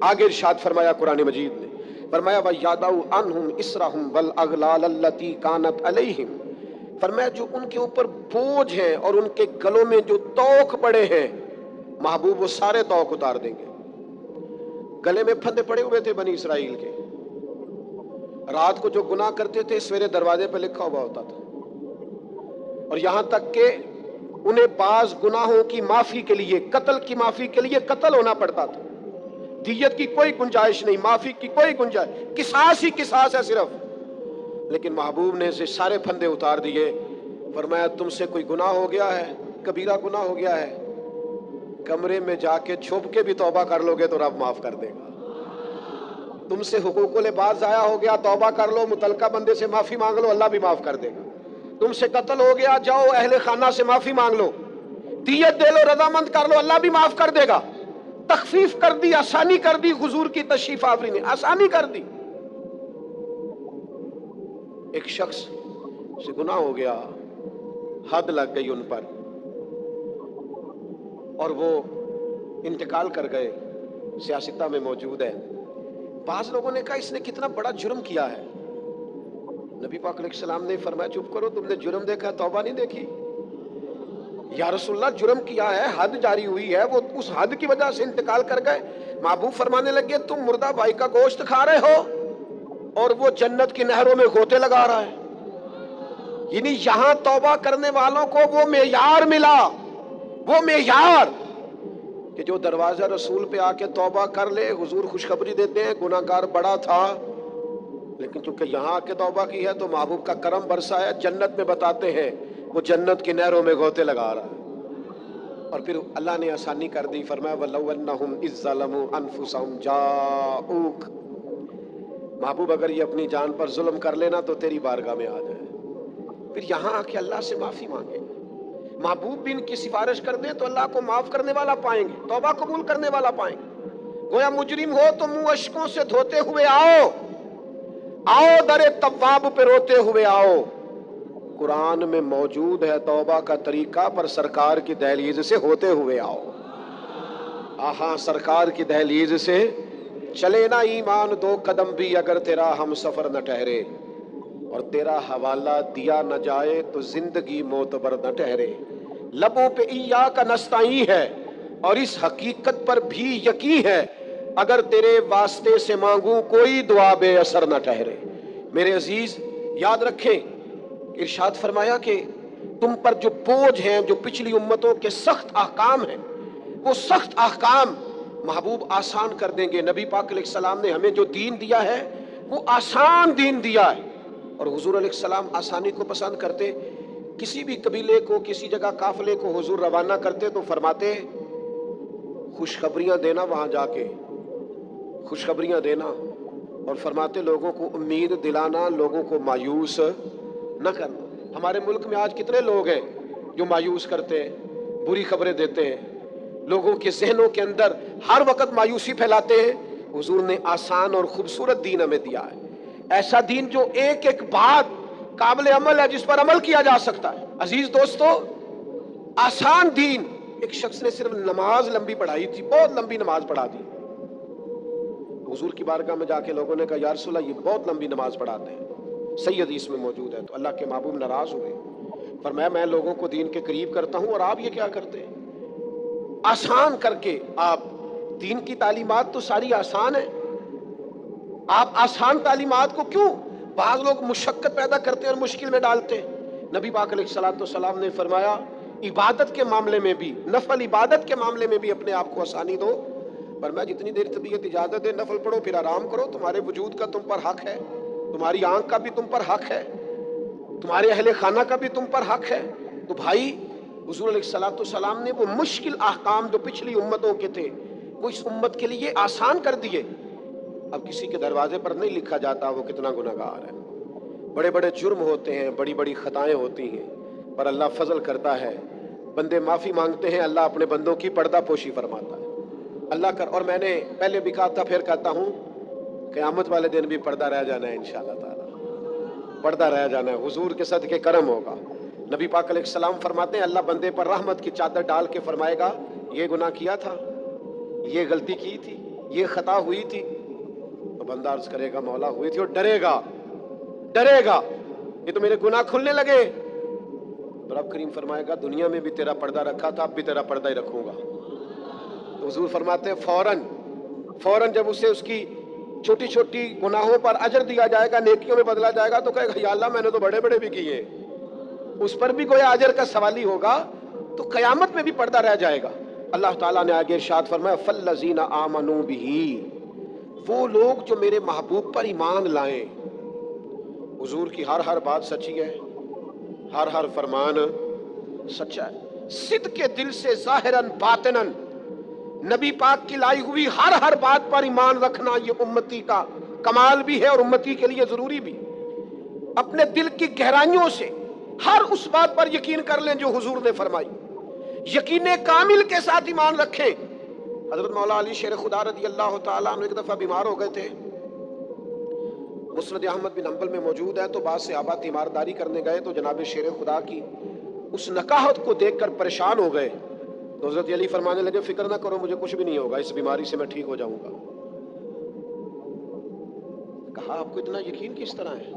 آگے ارشاد فرمایا قرآن مجید نے، فرمایا وَيَضَعُ عَنْهُمْ إِصْرَهُمْ وَالْأَغْلَالَ الَّتِي كَانَتْ عَلَيْهِمْ، فرمایا جو ان کے اوپر بوجھ ہیں اور ان کے گلوں میں جو توق پڑے ہیں، محبوب وہ سارے توق اتار دیں گے۔ گلے میں پھندے پڑے ہوئے تھے بنی اسرائیل کے، رات کو جو گناہ کرتے تھے سویرے دروازے پہ لکھا ہوا ہوتا تھا، اور یہاں تک کہ انہیں بعض گناہوں کی معافی کے لیے، قتل کی معافی کے لیے قتل ہونا پڑتا تھا، دیت کی کوئی گنجائش نہیں، معافی کی کوئی گنجائش، قصاص ہی قصاص ہے صرف۔ لیکن محبوب نے سے سارے پھندے اتار دیے، فرمایا تم سے کوئی گناہ ہو گیا ہے، کبیرہ گناہ ہو گیا ہے، کمرے میں جا کے چھپ کے بھی توبہ کر لو گے تو رب معاف کر دے گا۔ تم سے حقوق العباد ضائع ہو گیا، توبہ کر لو، متعلقہ بندے سے معافی مانگ لو، اللہ بھی معاف کر دے گا۔ تم سے قتل ہو گیا، جاؤ اہل خانہ سے معافی مانگ لو، دیت دے لو، رضامند کر لو، اللہ بھی معاف کر دے گا۔ تخفیف کر دی، آسانی کر دی، حضور کی تشریف آوری نے آسانی کر دی۔ ایک شخص سے گناہ ہو گیا، حد لگ گئی ان پر، اور وہ انتقال کر گئے، سیاستہ میں موجود ہے۔ بعض لوگوں نے کہا اس نے کتنا بڑا جرم کیا ہے، نبی پاک علیہ السلام نے فرمایا چپ کرو، تم نے جرم دیکھا، توبہ نہیں دیکھی؟ یا رسول اللہ جرم کیا ہے، حد جاری ہوئی ہے، وہ اس حد کی وجہ سے انتقال کر گئے۔ محبوب فرمانے لگے تم مردہ بھائی کا گوشت کھا رہے ہو اور وہ جنت کی نہروں میں غوطے لگا رہا ہے۔ یعنی یہاں توبہ کرنے والوں کو وہ معیار ملا، وہ معیار کہ جو دروازہ رسول پہ آ کے توبہ کر لے، حضور خوشخبری دیتے ہیں گناہ گار بڑا تھا، لیکن چونکہ یہاں آ کے توبہ کی ہے تو محبوب کا کرم برسا ہے، جنت میں بتاتے ہیں وہ جنت کی نہروں میں غوطے لگا رہا ہے۔ اور پھر اللہ نے آسانی کر دی، فرمایا وَلَوْ أَنَّهُمْ إِذْ ظَلَمُوا أَنفُسَهُمْ جَاءُوكَ، محبوب اگر یہ اپنی جان پر ظلم کر لینا تو تیری بارگاہ میں آ جائے، پھر یہاں آ کے اللہ سے معافی مانگے، محبوب بھی ان کی سفارش کر دیں تو اللہ کو معاف کرنے والا پائیں گے، توبہ قبول کرنے والا پائیں گے۔ گویا مجرم ہو تو منہ اشکوں سے دھوتے ہوئے آؤ، آؤ در تواب پہ روتے ہوئے آؤ۔ قرآن میں موجود ہے توبہ کا طریقہ، پر سرکار کی دہلیز سے ہوتے ہوئے آؤ۔ آہاں سرکار کی دہلیز سے چلے نہ ایمان دو قدم بھی اگر تیرا ہم سفر نہ ٹھہرے، اور تیرا حوالہ دیا نہ جائے تو زندگی معتبر نہ ٹھہرے۔ لبوں پہ ایاک نستعین ہے اور اس حقیقت پر بھی یقین ہے، اگر تیرے واسطے سے مانگوں کوئی دعا بے اثر نہ ٹھہرے۔ میرے عزیز یاد رکھیں، ارشاد فرمایا کہ تم پر جو بوجھ ہیں، جو پچھلی امتوں کے سخت احکام ہیں، وہ سخت احکام محبوب آسان کر دیں گے۔ نبی پاک علیہ السلام نے ہمیں جو دین دیا ہے وہ آسان دین دیا ہے، اور حضور علیہ السلام آسانی کو پسند کرتے۔ کسی بھی قبیلے کو، کسی جگہ قافلے کو حضور روانہ کرتے تو فرماتے خوشخبریاں دینا، وہاں جا کے خوشخبریاں دینا، اور فرماتے لوگوں کو امید دلانا، لوگوں کو مایوس نہ کرنا۔ ہمارے ملک میں آج کتنے لوگ ہیں جو مایوس کرتے ہیں، بری خبریں دیتے ہیں، لوگوں کے ذہنوں کے اندر ہر وقت مایوسی پھیلاتے ہیں۔ حضور نے آسان اور خوبصورت دین ہمیں دیا ہے، ایسا دین جو ایک ایک بات قابل عمل ہے، جس پر عمل کیا جا سکتا ہے۔ عزیز دوستو، آسان دین۔ ایک شخص نے صرف نماز لمبی پڑھائی تھی، بہت لمبی نماز پڑھا دی۔ حضور کی بارگاہ میں جا کے لوگوں نے کہا یا رسول اللہ یہ بہت لمبی نماز پڑھاتے ہیں، صحیح حدیث میں موجود ہے۔ تو اللہ کے محبوب ناراض ہوئے، فرمایا میں لوگوں کو دین کے قریب کرتا ہوں اور آپ یہ کیا کرتے ہیں؟ آسان کر کے آپ، دین کی تعلیمات تو ساری آسان ہے، آپ آسان تعلیمات کو کیوں؟ بعض لوگ مشقت پیدا کرتے ہیں اور مشکل میں ڈالتے ہیں۔ نبی پاک علیہ السلام نے فرمایا عبادت کے معاملے میں بھی، نفل عبادت کے معاملے میں بھی اپنے آپ کو آسانی دو، فرمایا جتنی دیر طبیعت اجازت دے نفل پڑھو، پھر آرام کرو، تمہارے وجود کا تم پر حق ہے، تمہاری آنکھ کا بھی تم پر حق ہے، تمہارے اہل خانہ کا بھی تم پر حق ہے۔ تو بھائی حضور علیہ السلام نے وہ مشکل احکام جو پچھلی امتوں کے تھے وہ اس امت کے لیے آسان کر دیے۔ اب کسی کے دروازے پر نہیں لکھا جاتا وہ کتنا گناہگار ہے، بڑے بڑے جرم ہوتے ہیں، بڑی بڑی خطائیں ہوتی ہیں، پر اللہ فضل کرتا ہے، بندے معافی مانگتے ہیں، اللہ اپنے بندوں کی پردہ پوشی فرماتا ہے۔ اللہ کر، اور میں نے پہلے بھی کہا تھا پھر کہتا ہوں، قیامت والے دن بھی پردہ رہ جانا ہے انشاءاللہ تعالی، پردہ رہ جانا ہے، حضور کے صدقے کرم ہوگا۔ نبی پاک علیہ السلام فرماتے ہیں اللہ بندے پر رحمت کی چادر ڈال کے فرمائے گا یہ گناہ کیا تھا، یہ غلطی کی تھی، یہ خطا ہوئی تھی، تو بندہ عرض کرے گا مولا ہوئی تھی، اور ڈرے گا یہ تو میرے گناہ کھلنے لگے. تو رب کریم فرمائے گا دنیا میں بھی تیرا پردہ رکھا تھا، اب بھی تیرا پردہ ہی رکھوں گا. تو حضور فرماتے ہیں فوراً جب اسے اس کی چھوٹی چھوٹی گناہوں پر اجر دیا جائے گا، نیکیوں میں بدلا جائے گا، تو کہے گا یا اللہ میں نے تو بڑے بڑے بھی کیے، اس پر بھی کوئی اجر کا سوال ہی ہوگا. تو قیامت میں بھی پردہ رہ جائے گا. اللہ تعالیٰ نے آگے ارشاد فرمایا فَالَّذِينَ آمَنُوا بِهِ، وہ لوگ جو میرے محبوب پر ایمان لائیں. حضور کی ہر بات سچی ہے، ہر فرمان سچا ہے. صدق کے دل سے ظاہراً باطناً نبی پاک کی لائی ہوئی ہر بات پر ایمان رکھنا یہ امتی کا کمال بھی ہے اور امتی کے لیے ضروری بھی. اپنے دل کی گہرائیوں سے ہر اس بات پر یقین کر لیں جو حضور نے فرمائی، یقین کامل کے ساتھ ایمان رکھیں. حضرت مولا علی شیر خدا رضی اللہ تعالیٰ عنہ ایک دفعہ بیمار ہو گئے تھے. مسند احمد بن حنبل میں موجود ہے. تو بعض صحابہ تیمارداری کرنے گئے تو جناب شیر خدا کی اس نکاحت کو دیکھ کر پریشان ہو گئے. تو حضرت علی فرمانے لگے فکر نہ کرو، مجھے کچھ بھی نہیں ہوگا، اس بیماری سے میں ٹھیک ہو جاؤں گا. کہا آپ کو اتنا یقین کس طرح ہے؟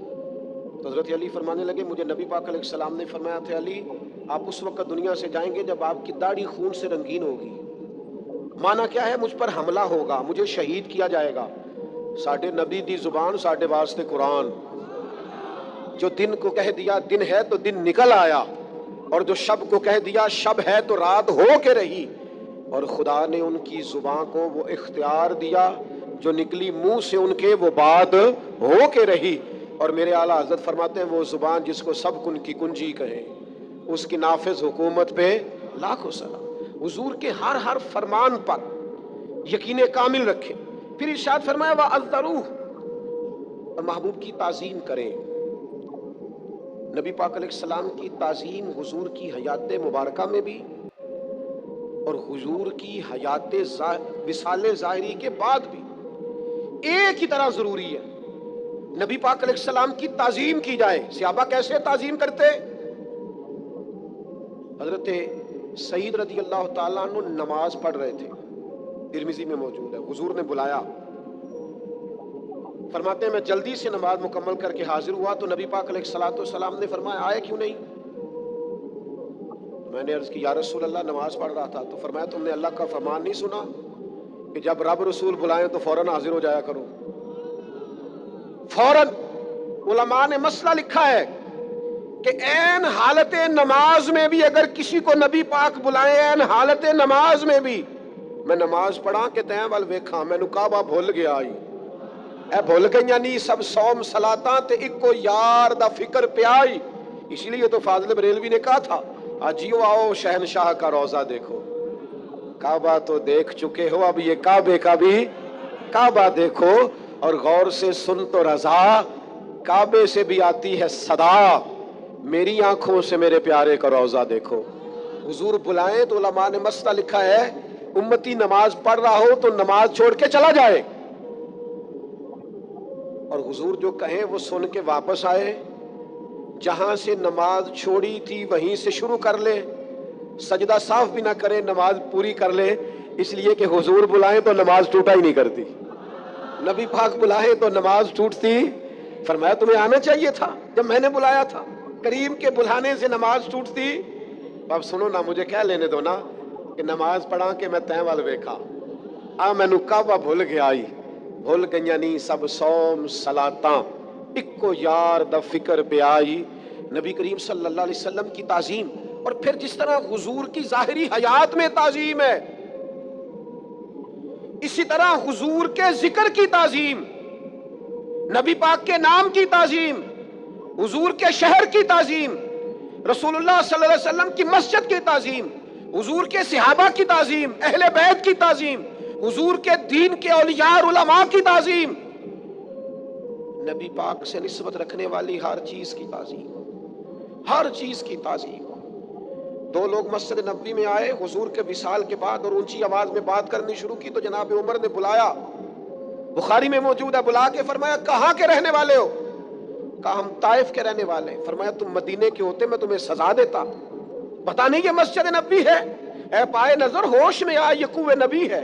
تو حضرت علی فرمانے لگے مجھے نبی پاک علیہ السلام نے فرمایا تھا علی آپ اس وقت دنیا سے جائیں گے جب آپ کی داڑھی خون سے رنگین ہوگی. معنی کیا ہے؟ مجھ پر حملہ ہوگا، مجھے شہید کیا جائے گا. ساڈے نبی دی زبان ساڈے واسطے قرآن، جو دن کو کہہ دیا دن ہے تو دن نکل آیا، اور جو شب کو کہہ دیا شب ہے تو رات ہو کے رہی. اور خدا نے ان کی زبان کو وہ اختیار دیا، جو نکلی منہ سے ان کے وہ بات ہو کے رہی. اور میرے اعلیٰ حضرت فرماتے ہیں وہ زبان جس کو سب کن کی کنجی کہیں، اس کی نافذ حکومت پہ لاکھوں سلام. حضور کے ہر فرمان پر یقین کامل رکھیں. پھر ارشاد فرمایا وَعَذَّرُوهُ، اور محبوب کی تعظیم کریں. نبی پاک علیہ السلام کی تعظیم حضور کی حیات مبارکہ میں بھی اور حضور کی حیات وصال ظاہری کے بعد بھی ایک ہی طرح ضروری ہے. نبی پاک علیہ السلام کی تعظیم کی جائے. صحابہ کیسے تعظیم کرتے؟ حضرت سعید رضی اللہ تعالیٰ عنہ نماز پڑھ رہے تھے، ترمذی میں موجود ہے. حضور نے بلایا، فرماتے ہیں میں جلدی سے نماز مکمل کر کے حاضر ہوا تو نبی پاک علیہ السلام نے فرمایا آئے کیوں نہیں؟ میں نے عرض کی یا رسول اللہ نماز پڑھ رہا تھا. تو فرمایا تم نے اللہ کا فرمان نہیں سنا کہ جب رب رسول بلائیں تو فوراً حاضر ہو جایا کرو؟ فوراً. علماء نے مسئلہ لکھا ہے کہ عین حالت نماز میں بھی اگر کسی کو نبی پاک بلائیں، عین حالت نماز میں بھی، میں نماز پڑھا کہ تین وال ویکھاں مینوں کعبہ بھول گیا آئی اے بھول گئیاں نہیں سب صوم صلاتاں تے اکو یار دا فکر پیائی. اسی لیے تو فاضل بریلوی نے کہا تھا آجیو آؤ شہنشاہ کا روزہ دیکھو. کعبہ تو دیکھ چکے ہو، اب یہ کعبے کا بھی کعبہ دیکھو، اور غور سے سن تو رضا کعبے سے بھی آتی ہے صدا، میری آنکھوں سے میرے پیارے کا روزہ دیکھو. حضور بلائیں تو علماء نے مسئلہ لکھا ہے امتی نماز پڑھ رہا ہو تو نماز چھوڑ کے چلا جائے، اور حضور جو کہیں وہ سن کے واپس آئے، جہاں سے نماز چھوڑی تھی وہیں سے شروع کر لے، سجدہ صاف بھی نہ کرے نماز پوری کر لے. اس لیے کہ حضور بلائیں تو نماز ٹوٹا ہی نہیں کرتی، نبی پاک بلائیں تو نماز ٹوٹتی. فرمایا تمہیں آنا چاہیے تھا جب میں نے بلایا تھا، کریم کے بلانے سے نماز ٹوٹتی. اب سنو نا، مجھے کہہ لینے دو نا کہ نماز پڑھا کہ میں تین وال ویکھا مینوں کعبہ بھول گیا آئی. بھول گئیاں نہیں سب صوم صلاتاں اکو یار دا فکر پہ آئی. نبی کریم صلی اللہ علیہ وسلم کی تعظیم، اور پھر جس طرح حضور کی ظاہری حیات میں تعظیم ہے، اسی طرح حضور کے ذکر کی تعظیم، نبی پاک کے نام کی تعظیم، حضور کے شہر کی تعظیم، رسول اللہ صلی اللہ علیہ وسلم کی مسجد کی تعظیم، حضور کے صحابہ کی تعظیم، اہل بیت کی تعظیم، حضور کے دین کے اولیاء اور علماء کی تعظیم، نبی پاک سے نسبت رکھنے والی ہر چیز کی تعظیم، ہر چیز کی تعظیم. دو لوگ مسجد نبوی میں آئے حضور کے وصال کے بعد اور اونچی آواز میں بات کرنی شروع کی تو جناب عمر نے بلایا، بخاری میں موجود ہے، بلا کے فرمایا کہاں کے رہنے والے ہو؟ کہا ہم طائف کے رہنے والے ہیں. فرمایا تم مدینے کے ہوتے میں تمہیں سزا دیتا، بتا نہیں یہ مسجد نبی ہے؟ اے پائے نظر ہوش میں آ، یہ کوہ نبی ہے.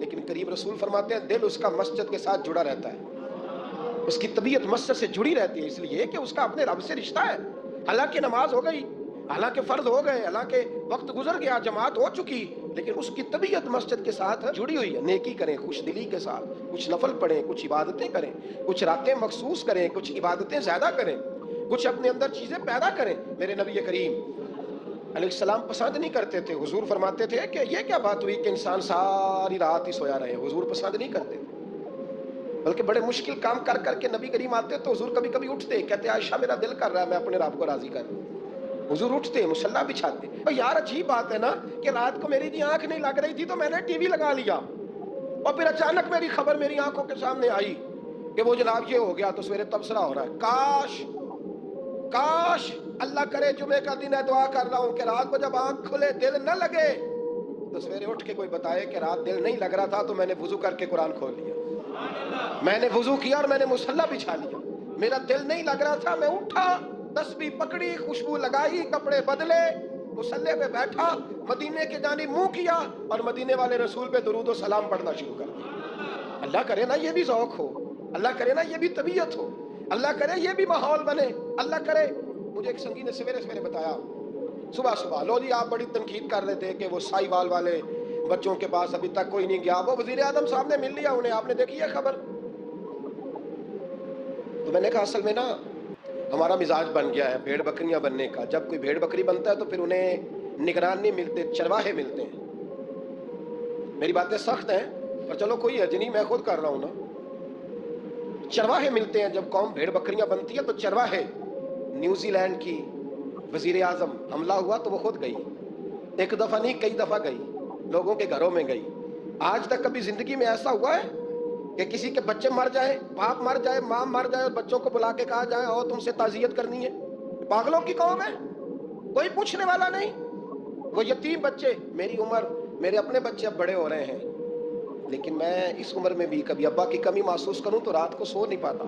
لیکن قریب رسول فرماتے ہیں دل اس کا مسجد کے ساتھ جڑا رہتا ہے، اس کی طبیعت مسجد سے جڑی رہتی ہے، اس لیے کہ اس کا اپنے رب سے رشتہ ہے۔ حالانکہ نماز ہو گئی، حالانکہ فرض ہو گئے، حالانکہ وقت گزر گیا، جماعت ہو چکی، لیکن اس کی طبیعت مسجد کے ساتھ جڑی ہوئی ہے۔ نیکی کریں خوش دلی کے ساتھ، کچھ نفل پڑھیں، کچھ عبادتیں کریں، کچھ راتیں مخصوص کریں، کچھ عبادتیں زیادہ کریں، کچھ اپنے اندر چیزیں پیدا کریں۔ میرے نبی کریم علیہ السلام پسند نہیں کرتے تھے، حضور فرماتے تھے کہ یہ کیا بات ہوئی کہ انسان ساری رات ہی سویا رہے، حضور پسند نہیں کرتے تھے، بلکہ بڑے مشکل کام کر کر کے نبی کریم آتے تو حضور کبھی کبھی اٹھتے، کہتے عائشہ میرا دل کر رہا ہے میں اپنے رب کو راضی کر دوں۔ حضور اٹھتے مصلی بچھاتے۔ یار عجیب بات ہے نا کہ رات کو میری جی آنکھ نہیں لگ رہی تھی تو میں نے ٹی وی لگا لیا، اور پھر اچانک میری خبر میری آنکھوں کے سامنے آئی کہ وہ جناب یہ ہو گیا، تو سویرے تبصرہ ہو رہا ہے۔ کاش اللہ کرے جمعے کا دن ہے، دعا کر رہا ہوں کہ رات کو جب آنکھ کھلے دل نہ لگے تو سویرے اٹھ کے کوئی بتائے کہ رات دل نہیں لگ رہا تھا تو میں نے وضو کر کے قرآن کھول لیا، میں نے وضو کیا اور میں نے مصلی بچھا لیا، میرا دل نہیں لگ رہا تھا، میں اٹھا، تسبیح پکڑی، خوشبو لگائی، کپڑے بدلے، مصلی پہ بیٹھا، مدینے کے جانب منہ کیا اور مدینے والے رسول پہ درود و سلام پڑھنا شروع کر دیا۔ اللہ کرے نا یہ بھی ذوق ہو، اللہ کرے نا یہ بھی طبیعت ہو، اللہ کرے یہ بھی ماحول بنے، اللہ کرے۔ مجھے ایک سنگی نے سویرے سویرے بتایا، صبح لو جی آپ بڑی تنقید کر رہے تھے کہ وہ سائی وال والے بچوں کے پاس ابھی تک کوئی نہیں گیا، وہ وزیر اعظم صاحب نے مل لیا انہیں، آپ نے دیکھی ہے خبر؟ تو میں نے کہا اصل میں نا ہمارا مزاج بن گیا ہے بھیڑ بکریاں بننے کا، جب کوئی بھیڑ بکری بنتا ہے تو پھر انہیں نگران نہیں ملتے، چرواہے ملتے ہیں۔ میری باتیں سخت ہیں پر چلو کوئی حرج نہیں، میں خود کر رہا ہوں نا، چرواہے ملتے ہیں۔ جب قوم بھیڑ بکریاں بنتی ہے تو چرواہے، نیوزی لینڈ کی وزیر اعظم حملہ ہوا تو وہ خود گئی، ایک دفعہ نہیں کئی دفعہ گئی، لوگوں کے گھروں میں گئی۔ آج تک کبھی زندگی میں ایسا ہوا ہے کہ کسی کے بچے مر جائیں، باپ مر جائے، ماں مر جائے اور بچوں کو بلا کے کہا جائے اور تم سے تعزیت کرنی ہے؟ پاگلوں کی قوم ہے، کوئی پوچھنے والا نہیں۔ وہ یتیم بچے، میری عمر، میرے اپنے بچے اب بڑے ہو رہے ہیں، لیکن میں اس عمر میں بھی کبھی ابا کی کمی محسوس کروں تو رات کو سو نہیں پاتا،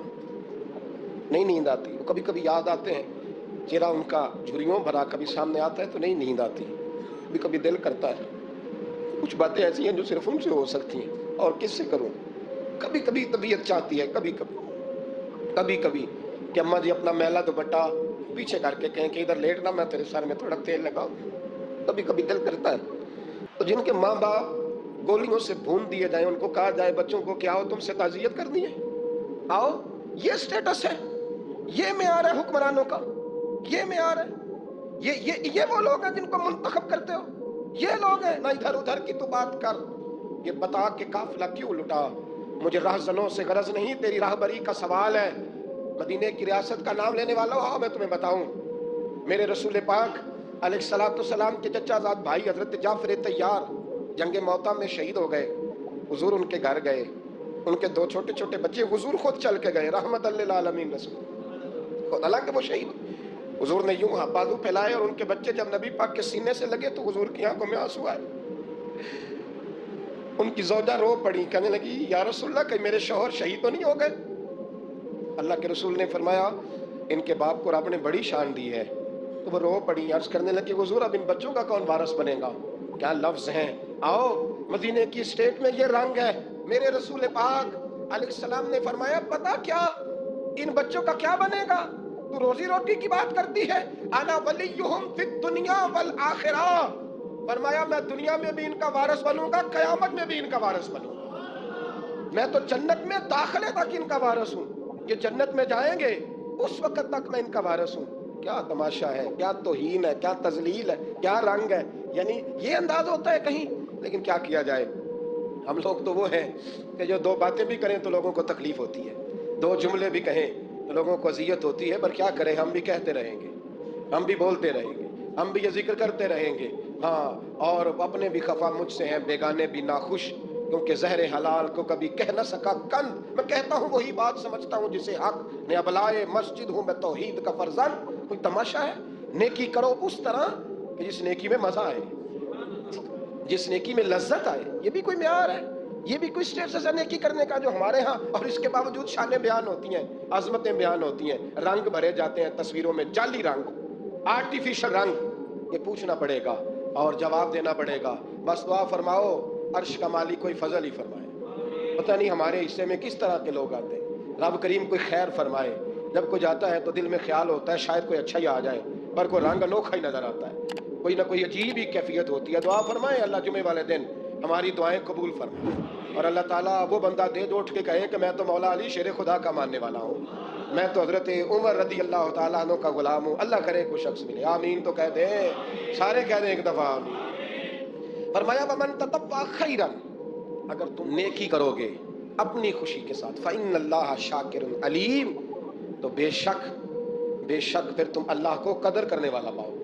نہیں نیند آتی، وہ کبھی کبھی یاد آتے ہیں، چہرہ ان کا جھریوں بھرا کبھی سامنے آتا ہے تو نہیں نیند آتی، کبھی کبھی دل کرتا ہے کچھ باتیں ایسی ہیں جو صرف ان سے ہو سکتی ہیں اور کس سے کروں۔ کبھی کبھی طبیعت چاہتی ہے، کبھی کبھی کہ اماں جی اپنا میلا دوپٹہ پیچھے کر کے کہیں کہ ادھر لیٹ نہ، میں تیرے سر میں تھوڑا تیل لگاؤں، کبھی کبھی دل کرتا ہے۔ تو جن کے ماں باپ گولیوں سے بھون دیے جائیں، ان کو کہا جائے بچوں کو کہ آؤ تم سے تعزیت کرنی ہے، آؤ، یہ سٹیٹس ہے، یہ معیار ہے حکمرانوں کا، یہ معیار ہے، یہ وہ لوگ ہیں جن کو منتخب کرتے ہو، یہ لوگ ہیں۔ نہ ادھر ادھر کی تو بات کر، یہ بتا کہ قافلہ کیوں لٹا، مجھے راہزنوں سے غرض نہیں، تیری راہبری کا سوال ہے۔ مدینے کی ریاست کا نام لینے والا ہو، میں تمہیں بتاؤں، میرے رسول پاک علیہ السلام کے چچا زاد بھائی حضرت جعفر طیار جنگ موطا میں شہید ہو گئے، حضور ان کے گھر گئے، ان کے دو چھوٹے چھوٹے بچے حضور خود چل کے گئے، رحمت للعالمین رسول خود، حالانکہ وہ شہید، حضور نے یوں بازو پھیلائے اور ان کے بچے جب نبی پاک کے سینے سے لگے تو حضور کی آنکھوں میں آنسو آئے۔ ان کی زوجہ رو پڑی، کہنے لگی یا رسول اللہ کہیں میرے شوہر شہید تو نہیں ہو گئے؟ اللہ کے رسول نے فرمایا ان کے باپ کو رب نے بڑی شان دی ہے۔ تو وہ رو پڑی، عرض کرنے لگی حضور اب ان بچوں کا کون وارث بنے گا؟ کیا لفظ ہیں، آؤ مدینے کی اسٹیٹ میں یہ رنگ ہے۔ میرے رسول پاک علیہ السلام نے فرمایا پتا کیا ان بچوں کا کیا بنے گا؟ تو روزی روٹی کی بات کرتی ہے، انا ولیہم فی الدنیا والآخرہ، فرمایا میں دنیا میں بھی ان کا وارث بنوں گا، قیامت میں بھی ان کا وارث بنوں گا، میں تو جنت میں داخلے تک ان کا وارث ہوں، یہ جنت میں جائیں گے اس وقت تک میں ان کا وارث ہوں۔ کیا تماشا ہے، کیا توہین ہے، کیا تذلیل ہے، کیا رنگ ہے، یعنی یہ انداز ہوتا ہے کہیں، لیکن کیا کیا جائے، ہم لوگ تو وہ ہیں کہ جو دو باتیں بھی کریں تو لوگوں کو تکلیف ہوتی ہے، دو جملے بھی کہیں تو لوگوں کو اذیت ہوتی ہے، پر کیا کریں، ہم بھی کہتے رہیں گے، ہم بھی بولتے رہیں گے، ہم بھی یہ ذکر کرتے رہیں گے، ہاں، اور اپنے بھی خفا مجھ سے ہیں، بیگانے بھی ناخوش، کیونکہ زہر حلال کو کبھی کہہ نہ سکا کند، میں کہتا ہوں وہی بات سمجھتا ہوں جسے حق نے، ابلائے مسجد ہوں میں توحید کا فرزند۔ کوئی تماشا ہے، نیکی کرو اس طرح کہ جس نیکی میں مزہ آئے، جس نیکی میں لذت آئے، یہ بھی کوئی معیار ہے، یہ بھی کوئی اسٹیٹس ہے نیکی کرنے کا جو ہمارے ہاں، اور اس کے باوجود شانیں بیان ہوتی ہیں، عظمتیں بیان ہوتی ہیں، رنگ بھرے جاتے ہیں تصویروں میں، جعلی رنگ، آرٹیفیشل رنگ، یہ پوچھنا پڑے گا اور جواب دینا پڑے گا۔ بس دعا فرماؤ عرش کا مالک کوئی فضل ہی فرمائے. پتہ نہیں ہمارے حصے میں کس طرح کے لوگ آتے ہیں. رب کریم کوئی خیر فرمائے. جب کوئی جاتا ہے تو دل میں خیال ہوتا ہے شاید کوئی اچھا ہی آ جائے, پر کوئی رنگ انوکھا ہی نظر آتا ہے, کوئی نہ کوئی عجیب ہی کیفیت ہوتی ہے. دعا فرمائے اللہ جمعے والے دن ہماری دعائیں قبول فرمائے, اور اللہ تعالیٰ وہ بندہ دے دو اٹھ کے کہے کہ میں تو مولا علی شیر خدا کا ماننے والا ہوں, میں تو حضرت عمر رضی اللہ تعالیٰ عنہ کا غلام ہوں. اللہ کرے کوئی شخص ملے. آمین تو کہہ دیں, سارے کہہ دیں ایک دفعہ آمین. فرمایا ومن تطوع خیرا, اگر تم نیکی کرو گے اپنی خوشی کے ساتھ, فإن اللہ شاکر علیم, تو بے شک پھر تم اللہ کو قدر کرنے والا پاؤ گے,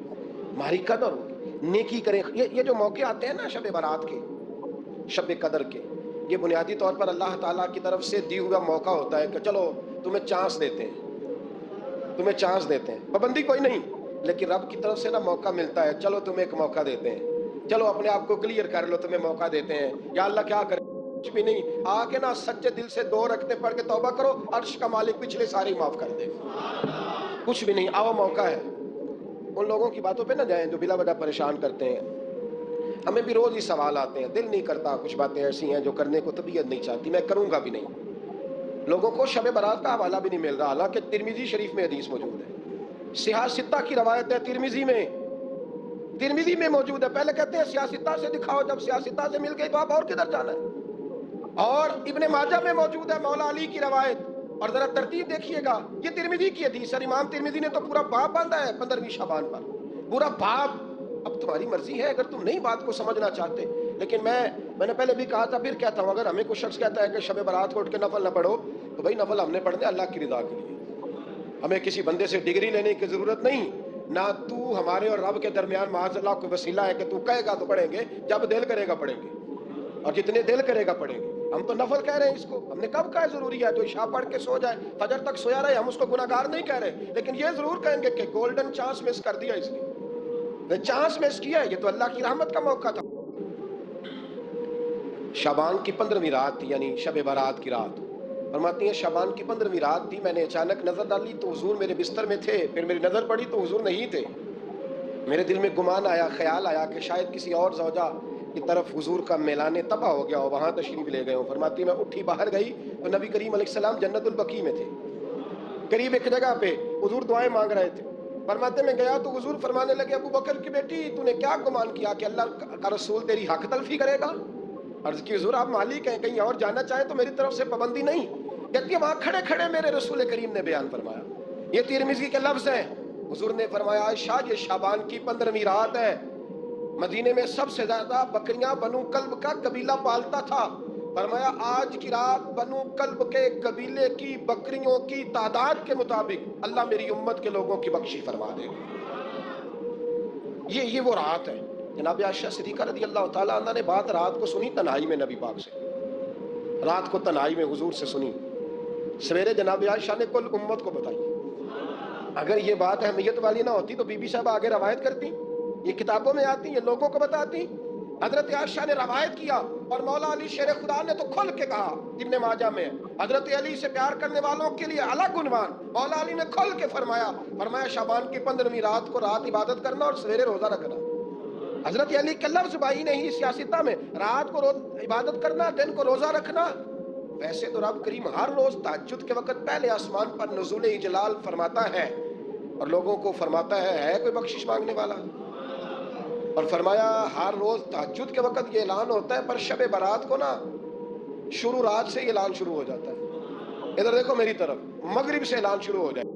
ہماری قدر ہوگی. نیکی کریں. یہ جو موقع آتے ہیں نا شب برات کے, شب قدر کے, یہ بنیادی طور پر اللہ تعالیٰ کی طرف سے دی ہوا موقع ہوتا ہے کہ چلو تمہیں چانس دیتے ہیں, پابندی کوئی نہیں, لیکن رب کی طرف سے نا موقع ملتا ہے, چلو تمہیں ایک موقع دیتے ہیں, چلو اپنے آپ کو کلیئر کر لو, تمہیں موقع دیتے ہیں. یا اللہ کیا کرے, کچھ بھی نہیں, آ کے نا سچے دل سے 2 رکعتیں پڑھ کے توبہ کرو, عرش کا مالک پچھلے سارے معاف کر دے. کچھ بھی نہیں, آؤ موقع ہے. ان لوگوں کی باتوں پہ نہ جائیں جو بلا وجہ پریشان کرتے ہیں. ہمیں بھی روز ہی سوال آتے ہیں, دل نہیں کرتا, کچھ باتیں ایسی ہیں جو کرنے کو طبیعت نہیں چاہتی, میں کروں گا بھی نہیں. لوگوں کو شب برات کا حوالہ بھی نہیں مل رہا, حالانکہ ترمذی شریف میں حدیث موجود ہے. سیاہ ستہ کی روایت ہے, ترمذی میں موجود ہے. پہلے کہتے ہیں سیاہ ستہ سے دکھاؤ, جب سیاہ ستہ سے مل گئی تو آپ اور کدھر جانا ہے. اور ابن ماجہ میں موجود ہے مولا علی کی روایت, اور ذرا ترتیب دیکھیے گا, یہ ترمذی کی حدیث ہے. امام ترمذی نے تو پورا باب باندھا ہے 15ویں شعبان پر, پورا باب. اب تمہاری مرضی ہے اگر تم نہیں بات کو سمجھنا چاہتے, لیکن میں نے پہلے بھی کہا تھا, پھر کہتا ہوں, اگر ہمیں کوئی شخص کہتا ہے کہ شب برات کو اٹھ کے نفل نہ پڑھو, تو بھائی نفل ہم نے پڑھنے اللہ کی رضا کے لیے. ہمیں کسی بندے سے ڈگری لینے کی ضرورت نہیں, نہ تو ہمارے اور رب کے درمیان معاذ اللہ کوئی وسیلہ ہے کہ تو کہے گا تو پڑھیں گے, جب دل کرے گا پڑھیں گے, اور جتنے دل کرے گا پڑھیں گے. ہم تو نفل کہہ رہے ہیں اس کو, ہم نے کب کہا ضروری ہے تو عشاء پڑھ کے سو جائے, فجر تک سویا رہے, ہم اس کو گناہگار نہیں کہہ رہے, لیکن یہ ضرور کہیں گے کہ گولڈن چانس مس کر دیا, اس لیے چانس مس کیا, یہ تو اللہ کی رحمت کا موقع تھا. شعبان کی 15ویں رات تھی, یعنی شب برات کی رات. فرماتی ہیں شعبان کی 15ویں رات تھی, میں نے اچانک نظر ڈالی تو حضور میرے بستر میں تھے, پھر میری نظر پڑی تو حضور نہیں تھے. میرے دل میں گمان آیا, خیال آیا کہ شاید کسی اور زوجہ کی طرف حضور کا میلان تباہ ہو گیا ہو, وہاں تشریف لے گئے ہوں. فرماتی میں اٹھی باہر گئی تو نبی کریم علیہ السلام جنت البقیع میں تھے, قریب ایک جگہ پہ حضور دعائیں مانگ رہے تھے. فرماتے میں گیا تو حضور فرمانے لگے, ابو بکر کی بیٹی تو نے کیا گمان کیا کہ اللہ کا رسول تیری حق تلفی کرے گا. عرض کی حضور آپ مالک ہیں, کہیں اور جانا چاہیں تو میری طرف سے پابندی نہیں. کہتی ہے وہاں کھڑے کھڑے میرے رسول کریم نے بیان فرمایا, یہ ترمذی کے لفظ ہیں. حضور نے فرمایا عائشہ یہ شعبان کی 15ویں رات ہے, مدینے میں سب سے زیادہ بکریاں بنو کلب کا قبیلہ پالتا تھا. فرمایا آج کی رات بنو کلب کے قبیلے کی بکریوں کی تعداد کے مطابق اللہ میری امت کے لوگوں کی بخشی فرما دے گا. یہ وہ رات ہے. جناب عائشہ صدیقہ رضی اللہ تعالیٰ عنہ نے بات رات کو سنی تنہائی میں نبی پاک سے, رات کو تنہائی میں حضور سے سنی. سویرے جناب عائشہ نے کل امت کو بتائی. اگر یہ بات اہمیت والی نہ ہوتی تو بی بی صاحب آگے روایت کرتی, یہ کتابوں میں آتی, یہ لوگوں کو بتاتی. حضرت عائشہ نے روایت کیا, اور مولا علی شیر خدا نے تو کھل کے کہا, ابن ماجہ میں حضرت علی سے پیار کرنے والوں کے لیے الگ عنوان. مولا علی نے کھل کے فرمایا شعبان کی 15ویں رات کو رات عبادت کرنا اور سویرے روزہ رکھنا. حضرت علی کے لفظ بائی نہیں سیاستہ میں, رات کو عبادت کرنا, دن کو روزہ رکھنا. ویسے تو رب کریم ہر روز تہجد کے وقت پہلے آسمان پر نزول اجلال فرماتا ہے, اور لوگوں کو فرماتا ہے کوئی بخشش مانگنے والا. اور فرمایا ہر روز تہجد کے وقت یہ اعلان ہوتا ہے, پر شب برات کو نا شروع رات سے یہ اعلان شروع ہو جاتا ہے. ادھر دیکھو میری طرف, مغرب سے اعلان شروع ہو جائے.